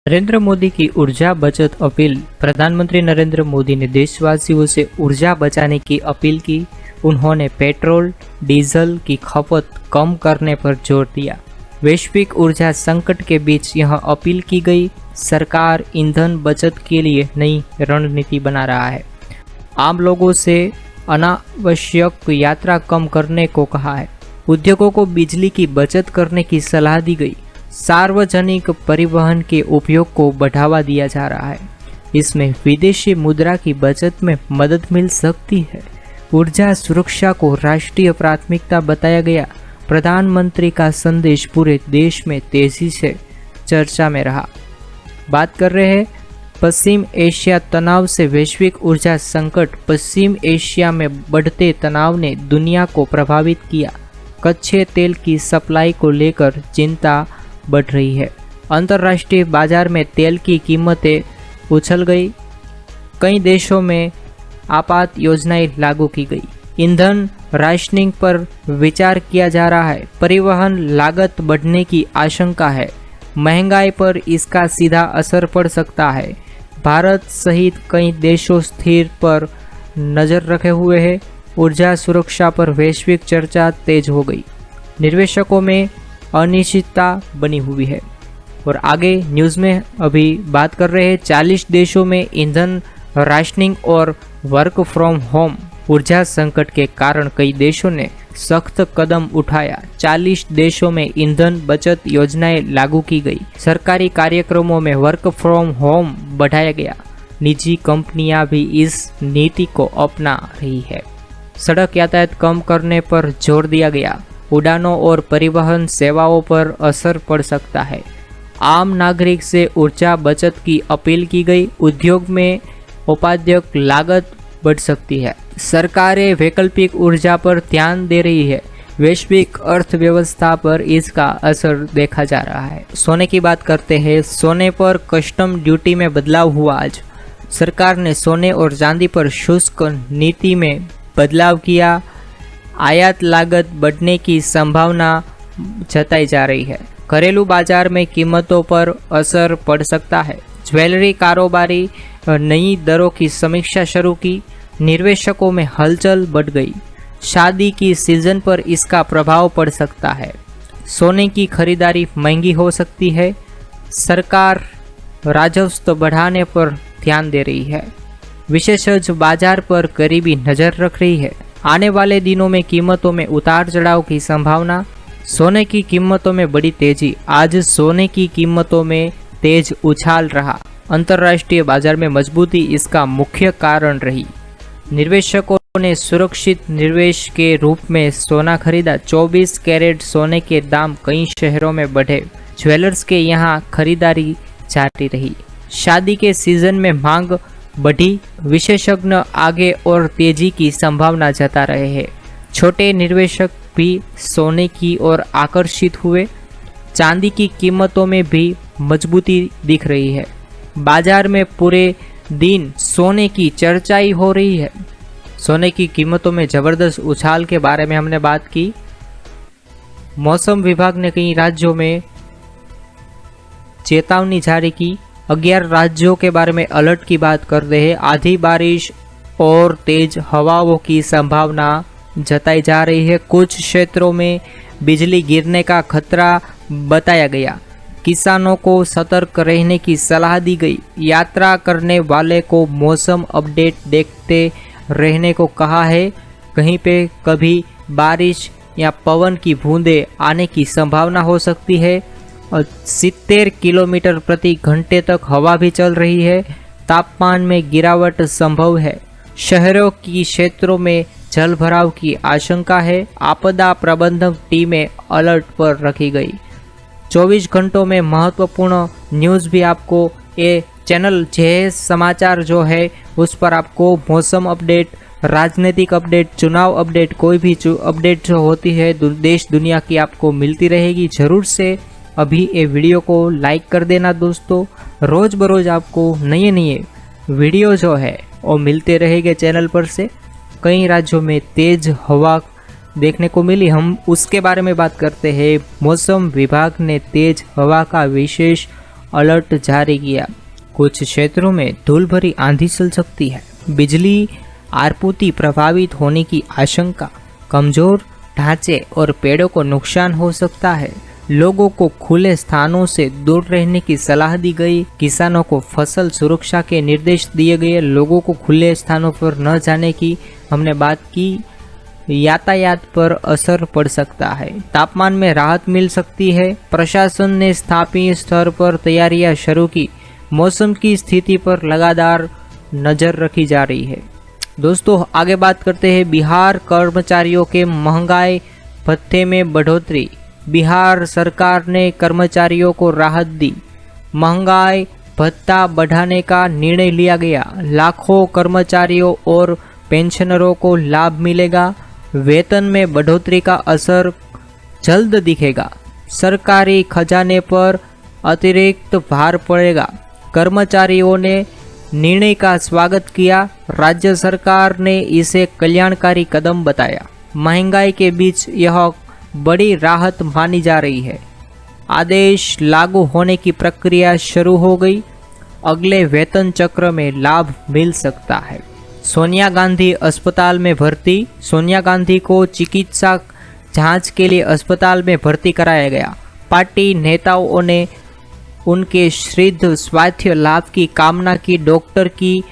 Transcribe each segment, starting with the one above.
नरेंद्र मोदी की ऊर्जा बचत अपील। प्रधानमंत्री नरेंद्र मोदी ने देशवासियों से ऊर्जा बचाने की अपील की। उन्होंने पेट्रोल डीजल की खपत कम करने पर जोर दिया। वैश्विक ऊर्जा संकट के बीच यह अपील की गई। सरकार ईंधन बचत के लिए नई रणनीति बना रहा है। आम लोगों से अनावश्यक यात्रा कम करने को कहा है। उद्योगों को बिजली की बचत करने की सलाह दी गई। सार्वजनिक परिवहन के उपयोग को बढ़ावा दिया जा रहा है। इसमें विदेशी मुद्रा की बचत में मदद मिल सकती है। ऊर्जा सुरक्षा को राष्ट्रीय प्राथमिकता बताया गया। प्रधानमंत्री का संदेश पूरे देश में तेजी से चर्चा में रहा। बात कर रहे हैं पश्चिम एशिया तनाव से वैश्विक ऊर्जा संकट। पश्चिम एशिया में बढ़ते तनाव ने दुनिया को प्रभावित किया। कच्चे तेल की सप्लाई को लेकर चिंता बढ़ रही है। अंतर्राष्ट्रीय बाजार में तेल की कीमतें उछल गई। कई देशों में आपात योजनाएं लागू की गई। ईंधन राशनिंग पर विचार किया जा रहा है। परिवहन लागत बढ़ने की आशंका है। महंगाई पर इसका सीधा असर पड़ सकता है। भारत सहित कई देशों स्थिर पर नज़र रखे हुए हैं। ऊर्जा सुरक्षा पर वैश्विक चर्चा तेज हो गई। निवेशकों में अनिश्चितता बनी हुई है। और आगे न्यूज़ में अभी बात कर रहे हैं 40 देशों में ईंधन राशनिंग और वर्क फ्रॉम होम। ऊर्जा संकट के कारण कई देशों ने सख्त कदम उठाया। 40 देशों में ईंधन बचत योजनाएं लागू की गई। सरकारी कार्यक्रमों में वर्क फ्रॉम होम बढ़ाया गया। निजी कंपनियां भी इस नीति को अपना रही है। सड़क यातायात कम करने पर जोर दिया गया। उड़ानों और परिवहन सेवाओं पर असर पड़ सकता है। आम नागरिक से ऊर्जा बचत की अपील की गई। उद्योग में उपादेय लागत बढ़ सकती है। सरकारें वैकल्पिक ऊर्जा पर ध्यान दे रही है। वैश्विक अर्थव्यवस्था पर इसका असर देखा जा रहा है। सोने की बात करते हैं। सोने पर कस्टम ड्यूटी में बदलाव हुआ। आज सरकार ने सोने और चांदी पर शुल्क नीति में बदलाव किया। आयात लागत बढ़ने की संभावना जताई जा रही है। घरेलू बाजार में कीमतों पर असर पड़ सकता है। ज्वेलरी कारोबारी नई दरों की समीक्षा शुरू की। निवेशकों में हलचल बढ़ गई। शादी की सीजन पर इसका प्रभाव पड़ सकता है। सोने की खरीदारी महंगी हो सकती है। सरकार राजस्व बढ़ाने पर ध्यान दे रही है। विशेषज्ञ बाजार पर करीबी नज़र रख रही है। आने वाले दिनों में कीमतों में उतार चढ़ाव की संभावना। सोने की कीमतों में बड़ी तेजी। आज सोने की कीमतों में तेज उछाल रहा। अंतर्राष्ट्रीय बाजार में मजबूती इसका मुख्य कारण रही। निवेशकों ने सुरक्षित निवेश के रूप में सोना खरीदा। 24 कैरेट सोने के दाम कई शहरों में बढ़े। ज्वेलर्स के यहाँ खरीदारी जारी रही। शादी के सीजन में मांग बढ़ी। विशेषज्ञ आगे और तेजी की संभावना जता रहे हैं। छोटे निवेशक भी सोने की ओर आकर्षित हुए। चांदी की कीमतों में भी मजबूती दिख रही है। बाजार में पूरे दिन सोने की चर्चा ही हो रही है। सोने की कीमतों में ज़बरदस्त उछाल के बारे में हमने बात की। मौसम विभाग ने कई राज्यों में चेतावनी जारी की। 11 राज्यों के बारे में अलर्ट की बात कर रहे हैं। आधी बारिश और तेज हवाओं की संभावना जताई जा रही है। कुछ क्षेत्रों में बिजली गिरने का खतरा बताया गया। किसानों को सतर्क रहने की सलाह दी गई। यात्रा करने वाले को मौसम अपडेट देखते रहने को कहा है। कहीं पे कभी बारिश या पवन की बूंदें आने की संभावना हो सकती है। और 70 किलोमीटर प्रति घंटे तक हवा भी चल रही है। तापमान में गिरावट संभव है। शहरों की क्षेत्रों में जल भराव की आशंका है। आपदा प्रबंधन टीमें अलर्ट पर रखी गई। 24 घंटों में महत्वपूर्ण न्यूज़ भी आपको ये चैनल जे समाचार जो है उस पर आपको मौसम अपडेट, राजनीतिक अपडेट, चुनाव अपडेट, कोई भी अपडेट जो होती है देश दुनिया की आपको मिलती रहेगी। ज़रूर से अभी ये वीडियो को लाइक कर देना दोस्तों। रोज़ बरोज़ आपको नए नए वीडियो जो है वो मिलते रहेंगे चैनल पर से। कई राज्यों में तेज़ हवा देखने को मिली, हम उसके बारे में बात करते हैं। मौसम विभाग ने तेज हवा का विशेष अलर्ट जारी किया। कुछ क्षेत्रों में धूल भरी आंधी चल सकती है। बिजली आपूर्ति प्रभावित होने की आशंका। कमजोर ढांचे और पेड़ों को नुकसान हो सकता है। लोगों को खुले स्थानों से दूर रहने की सलाह दी गई। किसानों को फसल सुरक्षा के निर्देश दिए गए। लोगों को खुले स्थानों पर न जाने की हमने बात की। यातायात पर असर पड़ सकता है। तापमान में राहत मिल सकती है। प्रशासन ने स्थानीय स्तर पर तैयारियां शुरू की। मौसम की स्थिति पर लगातार नजर रखी जा रही है। दोस्तों आगे बात करते हैं बिहार कर्मचारियों के महंगाई भत्ते में बढ़ोतरी। बिहार सरकार ने कर्मचारियों को राहत दी। महंगाई भत्ता बढ़ाने का निर्णय लिया गया। लाखों कर्मचारियों और पेंशनरों को लाभ मिलेगा। वेतन में बढ़ोतरी का असर जल्द दिखेगा। सरकारी खजाने पर अतिरिक्त भार पड़ेगा। कर्मचारियों ने निर्णय का स्वागत किया। राज्य सरकार ने इसे कल्याणकारी कदम बताया। महंगाई के बीच यह बड़ी राहत मानी जा रही है। आदेश लागू होने की प्रक्रिया शुरू हो गई। अगले वेतन चक्र में लाभ मिल सकता है। सोनिया गांधी अस्पताल में भर्ती। सोनिया गांधी को चिकित्सा जांच के लिए अस्पताल में भर्ती कराया गया। पार्टी नेताओं ने उनके शीघ्र स्वास्थ्य लाभ की कामना की। डॉक्टर की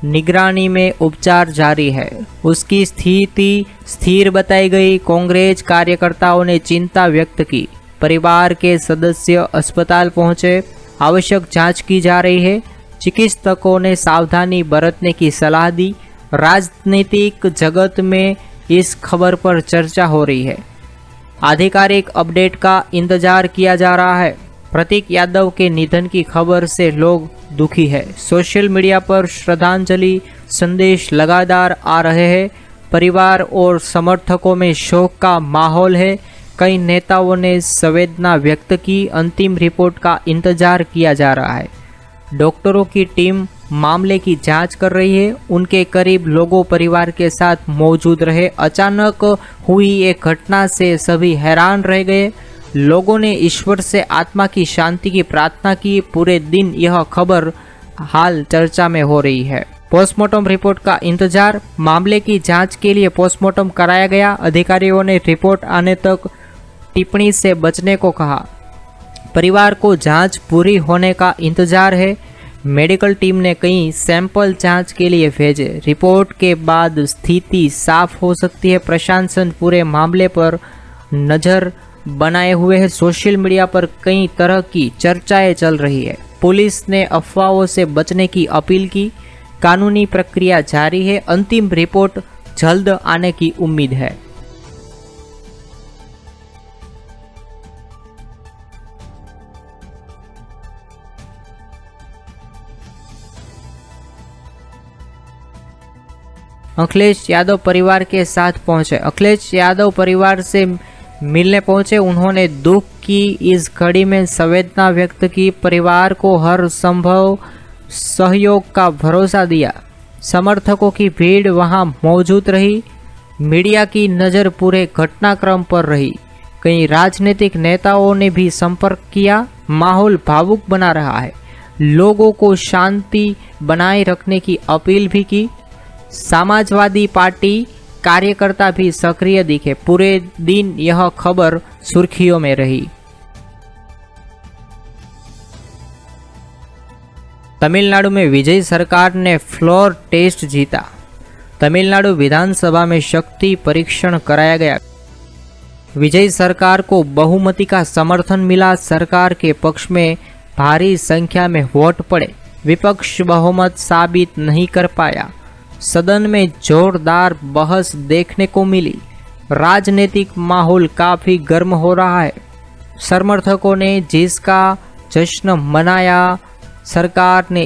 निगरानी में उपचार जारी है। उसकी स्थिति स्थिर बताई गई। कांग्रेस कार्यकर्ताओं ने चिंता व्यक्त की। परिवार के सदस्य अस्पताल पहुंचे। आवश्यक जांच की जा रही है। चिकित्सकों ने सावधानी बरतने की सलाह दी। राजनीतिक जगत में इस खबर पर चर्चा हो रही है। आधिकारिक अपडेट का इंतजार किया जा रहा है। प्रतीक यादव के निधन की खबर से लोग दुखी है। सोशल मीडिया पर श्रद्धांजलि संदेश लगातार आ रहे हैं। परिवार और समर्थकों में शोक का माहौल है। कई नेताओं ने संवेदना व्यक्त की। अंतिम रिपोर्ट का इंतजार किया जा रहा है। डॉक्टरों की टीम मामले की जांच कर रही है। उनके करीब लोगों परिवार के साथ मौजूद रहे। अचानक हुई एक घटना से सभी हैरान रह गए। लोगों ने ईश्वर से आत्मा की शांति की प्रार्थना की। पूरे दिन यह खबर हाल चर्चा में हो रही है। पोस्टमार्टम रिपोर्ट का इंतजार। मामले की जांच के लिए पोस्टमार्टम कराया गया। अधिकारियों ने रिपोर्ट आने तक टिप्पणी से बचने को कहा। परिवार को जांच पूरी होने का इंतजार है। मेडिकल टीम ने कई सैंपल जांच के लिए भेजे। रिपोर्ट के बाद स्थिति साफ हो सकती है। प्रशासन पूरे मामले पर नजर बनाए हुए है। सोशल मीडिया पर कई तरह की चर्चाएं चल रही है। पुलिस ने अफवाहों से बचने की अपील की। कानूनी प्रक्रिया जारी है। अंतिम रिपोर्ट जल्द आने की उम्मीद है। अखिलेश यादव परिवार के साथ पहुंचे। अखिलेश यादव परिवार से मिलने पहुंचे। उन्होंने दुख की इस घड़ी में संवेदना व्यक्त की। परिवार को हर संभव सहयोग का भरोसा दिया। समर्थकों की भीड़ वहां मौजूद रही। मीडिया की नज़र पूरे घटनाक्रम पर रही। कई राजनीतिक नेताओं ने भी संपर्क किया। माहौल भावुक बना रहा है। लोगों को शांति बनाए रखने की अपील भी की। समाजवादी पार्टी कार्यकर्ता भी सक्रिय दिखे। पूरे दिन यह खबर सुर्खियों में रही। तमिलनाडु में विजय सरकार ने फ्लोर टेस्ट जीता। तमिलनाडु विधानसभा में शक्ति परीक्षण कराया गया। विजय सरकार को बहुमति का समर्थन मिला। सरकार के पक्ष में भारी संख्या में वोट पड़े। विपक्ष बहुमत साबित नहीं कर पाया। सदन में जोरदार बहस देखने को मिली। राजनीतिक माहौल काफी गर्म हो रहा है। समर्थकों ने जिसका जश्न मनाया। सरकार ने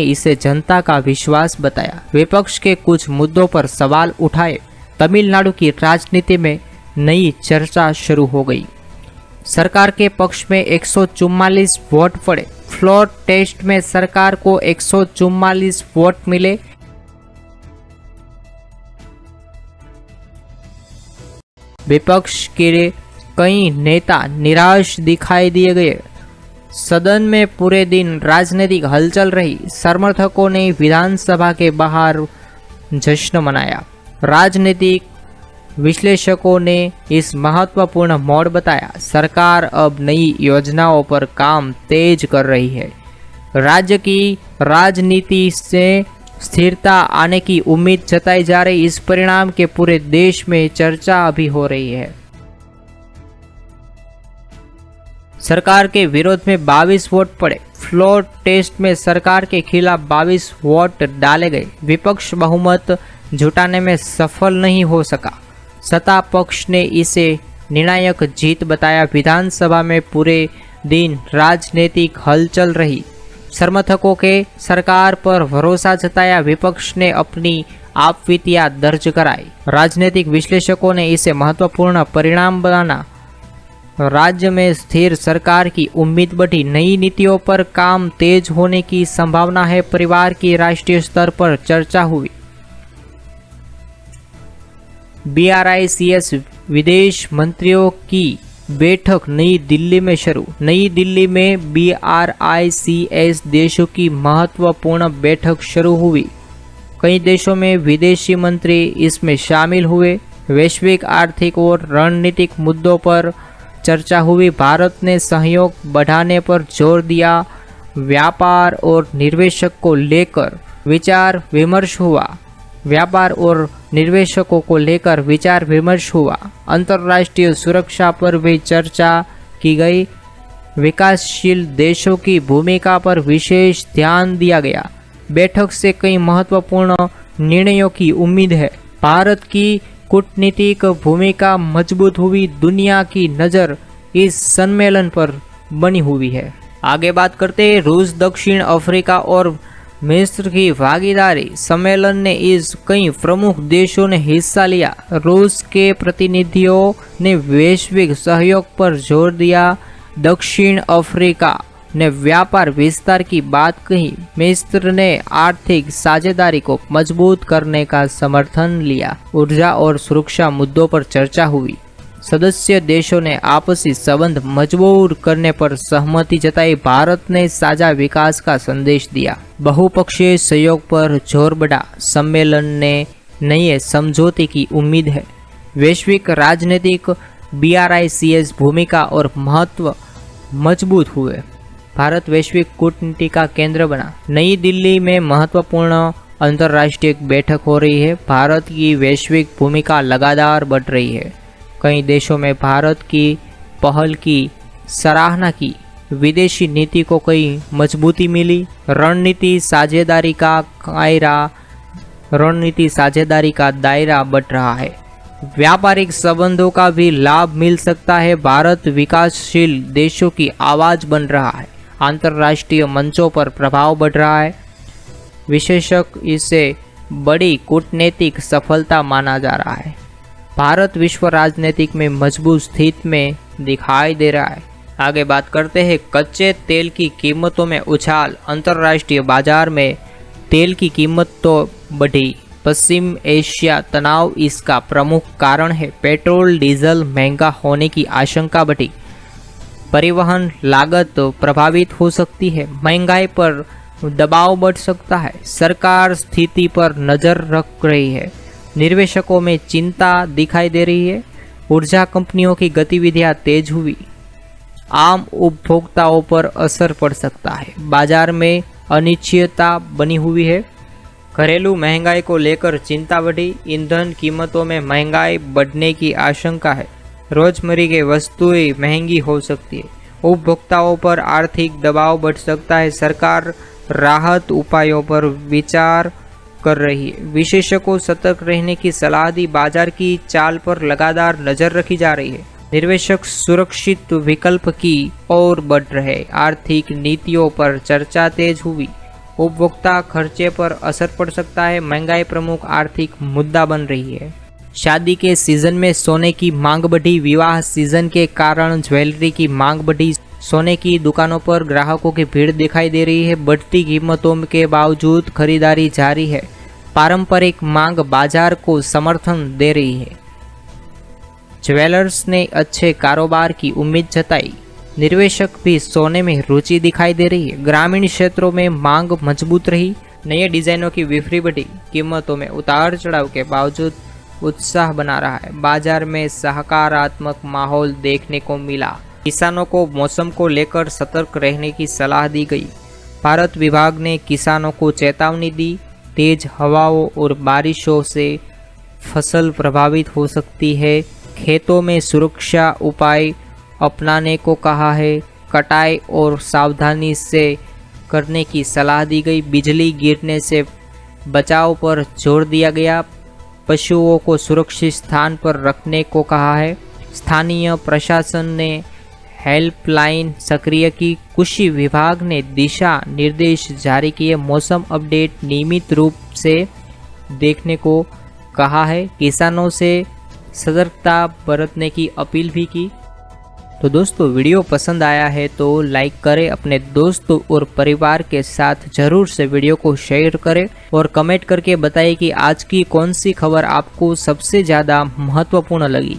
इसे जनता का विश्वास बताया। विपक्ष के कुछ मुद्दों पर सवाल उठाए। तमिलनाडु की राजनीति में नई चर्चा शुरू हो गई। सरकार के पक्ष में 144 वोट पड़े। फ्लोर टेस्ट में सरकार को 144 वोट मिले। विपक्ष के कई नेता निराश दिखाई दिए गए। सदन में पूरे दिन राजनीतिक हलचल रही। समर्थकों ने विधानसभा के बाहर जश्न मनाया। राजनीतिक विश्लेषकों ने इस महत्वपूर्ण मोड़ बताया। सरकार अब नई योजनाओं पर काम तेज कर रही है। राज्य की राजनीति से स्थिरता आने की उम्मीद जताई जा रही। इस परिणाम के पूरे देश में चर्चा अभी हो रही है। सरकार के विरोध में 22 वोट पड़े। फ्लोर टेस्ट में सरकार के खिलाफ 22 वोट डाले गए। विपक्ष बहुमत जुटाने में सफल नहीं हो सका। सत्ता पक्ष ने इसे निर्णायक जीत बताया। विधानसभा में पूरे दिन राजनीतिक हलचल रही। समर्थकों के सरकार पर भरोसा जताया। विपक्ष ने अपनी आपत्तियां दर्ज कराई। राजनीतिक विश्लेषकों ने इसे महत्वपूर्ण परिणाम माना। राज्य में स्थिर सरकार की उम्मीद बढ़ी। नई नीतियों पर काम तेज होने की संभावना है। परिवार की राष्ट्रीय स्तर पर चर्चा हुई। BRICS विदेश मंत्रियों की बैठक नई दिल्ली में शुरू। नई दिल्ली में BRICS देशों की महत्वपूर्ण बैठक शुरू हुई। कई देशों में विदेशी मंत्री इसमें शामिल हुए। वैश्विक आर्थिक और रणनीतिक मुद्दों पर चर्चा हुई। भारत ने सहयोग बढ़ाने पर जोर दिया। व्यापार और निवेशक को लेकर विचार विमर्श हुआ। व्यापार और निवेशकों को लेकर विचार विमर्श हुआ। अंतर्राष्ट्रीय सुरक्षा पर भी चर्चा की गई। विकासशील देशों की भूमिका पर विशेष ध्यान दिया गया। बैठक से कई महत्वपूर्ण निर्णयों की उम्मीद है। भारत की कूटनीतिक भूमिका मजबूत हुई। दुनिया की नज़र इस सम्मेलन पर बनी हुई है। आगे बात करते हैं रूस, दक्षिण अफ्रीका और मिस्र की भागीदारी। सम्मेलन ने इस कई प्रमुख देशों ने हिस्सा लिया। रूस के प्रतिनिधियों ने वैश्विक सहयोग पर जोर दिया। दक्षिण अफ्रीका ने व्यापार विस्तार की बात कही। मिस्र ने आर्थिक साझेदारी को मजबूत करने का समर्थन लिया। ऊर्जा और सुरक्षा मुद्दों पर चर्चा हुई। सदस्य देशों ने आपसी संबंध मजबूत करने पर सहमति जताई। भारत ने साझा विकास का संदेश दिया। बहुपक्षीय सहयोग पर जोर बढ़ा। सम्मेलन ने नए समझौते की उम्मीद है। वैश्विक राजनीतिक BRICS भूमिका और महत्व मजबूत हुए। भारत वैश्विक कूटनीति का केंद्र बना। नई दिल्ली में महत्वपूर्ण अंतर्राष्ट्रीय बैठक हो रही है। भारत की वैश्विक भूमिका लगातार बढ़ रही है। कई देशों में भारत की पहल की सराहना की। विदेशी नीति को कई मजबूती मिली। रणनीति साझेदारी का दायरा बढ़ रहा है। व्यापारिक संबंधों का भी लाभ मिल सकता है। भारत विकासशील देशों की आवाज बन रहा है। अंतर्राष्ट्रीय मंचों पर प्रभाव बढ़ रहा है। विशेषज्ञ इसे बड़ी कूटनीतिक सफलता माना जा रहा है। भारत विश्व राजनीतिक में मजबूत स्थिति में दिखाई दे रहा है। आगे बात करते हैं कच्चे तेल की कीमतों में उछाल। अंतर्राष्ट्रीय बाजार में तेल की कीमत तो बढ़ी। पश्चिम एशिया तनाव इसका प्रमुख कारण है। पेट्रोल डीजल महंगा होने की आशंका बढ़ी। परिवहन लागत प्रभावित हो सकती है। महंगाई पर दबाव बढ़ सकता है। सरकार स्थिति पर नजर रख रही है। निवेशकों में चिंता दिखाई दे रही है। ऊर्जा कंपनियों की गतिविधियां तेज हुई। आम उपभोक्ताओं पर असर पड़ सकता है। बाजार में अनिश्चितता बनी हुई है। घरेलू महंगाई को लेकर चिंता बढ़ी। ईंधन कीमतों में महंगाई बढ़ने की आशंका है। रोजमर्रा की वस्तुएं महंगी हो सकती है। उपभोक्ताओं पर आर्थिक दबाव बढ़ सकता है। सरकार राहत उपायों पर विचार कर रही है। विशेषज्ञों को सतर्क रहने की सलाह दी। बाजार की चाल पर लगातार नजर रखी जा रही है। निवेशक सुरक्षित विकल्प की ओर बढ़ रहे। आर्थिक नीतियों पर चर्चा तेज हुई। उपभोक्ता खर्चे पर असर पड़ सकता है। महंगाई प्रमुख आर्थिक मुद्दा बन रही है। शादी के सीजन में सोने की मांग बढ़ी। विवाह सीजन के कारण ज्वेलरी की मांग बढ़ी। सोने की दुकानों पर ग्राहकों की भीड़ दिखाई दे रही है। बढ़ती कीमतों के बावजूद खरीदारी जारी है। पारंपरिक मांग बाजार को समर्थन दे रही है। ज्वेलर्स ने अच्छे कारोबार की उम्मीद जताई। निवेशक भी सोने में रुचि दिखाई दे रही है। ग्रामीण क्षेत्रों में मांग मजबूत रही। नए डिजाइनों की बिक्री बढ़ी। कीमतों में उतार चढ़ाव के बावजूद उत्साह बना रहा है। बाजार में सकारात्मक माहौल देखने को मिला। किसानों को मौसम को लेकर सतर्क रहने की सलाह दी गई। भारत विभाग ने किसानों को चेतावनी दी। तेज हवाओं और बारिशों से फसल प्रभावित हो सकती है। खेतों में सुरक्षा उपाय अपनाने को कहा है। कटाई और सावधानी से करने की सलाह दी गई। बिजली गिरने से बचाव पर जोर दिया गया। पशुओं को सुरक्षित स्थान पर रखने को कहा है। स्थानीय प्रशासन ने हेल्पलाइन सक्रिय की। कृषि विभाग ने दिशा निर्देश जारी किए। मौसम अपडेट नियमित रूप से देखने को कहा है। किसानों से सतर्कता बरतने की अपील भी की। तो दोस्तों, वीडियो पसंद आया है तो लाइक करें, अपने दोस्तों और परिवार के साथ जरूर से वीडियो को शेयर करें और कमेंट करके बताएं कि आज की कौन सी खबर आपको सबसे ज़्यादा महत्वपूर्ण लगी।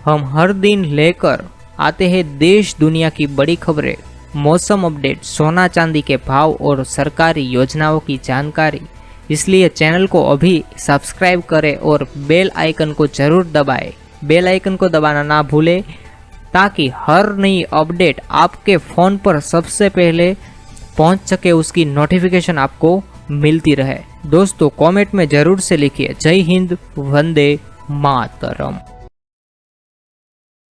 हम हर दिन लेकर आते हैं देश दुनिया की बड़ी खबरें, मौसम अपडेट, सोना चांदी के भाव और सरकारी योजनाओं की जानकारी। इसलिए चैनल को अभी सब्सक्राइब करें और बेल आइकन को जरूर दबाएं। बेल आइकन को दबाना ना भूलें ताकि हर नई अपडेट आपके फ़ोन पर सबसे पहले पहुंच सके, उसकी नोटिफिकेशन आपको मिलती रहे। दोस्तों, कमेंट में ज़रूर से लिखिए जय हिंद, वंदे मातरम।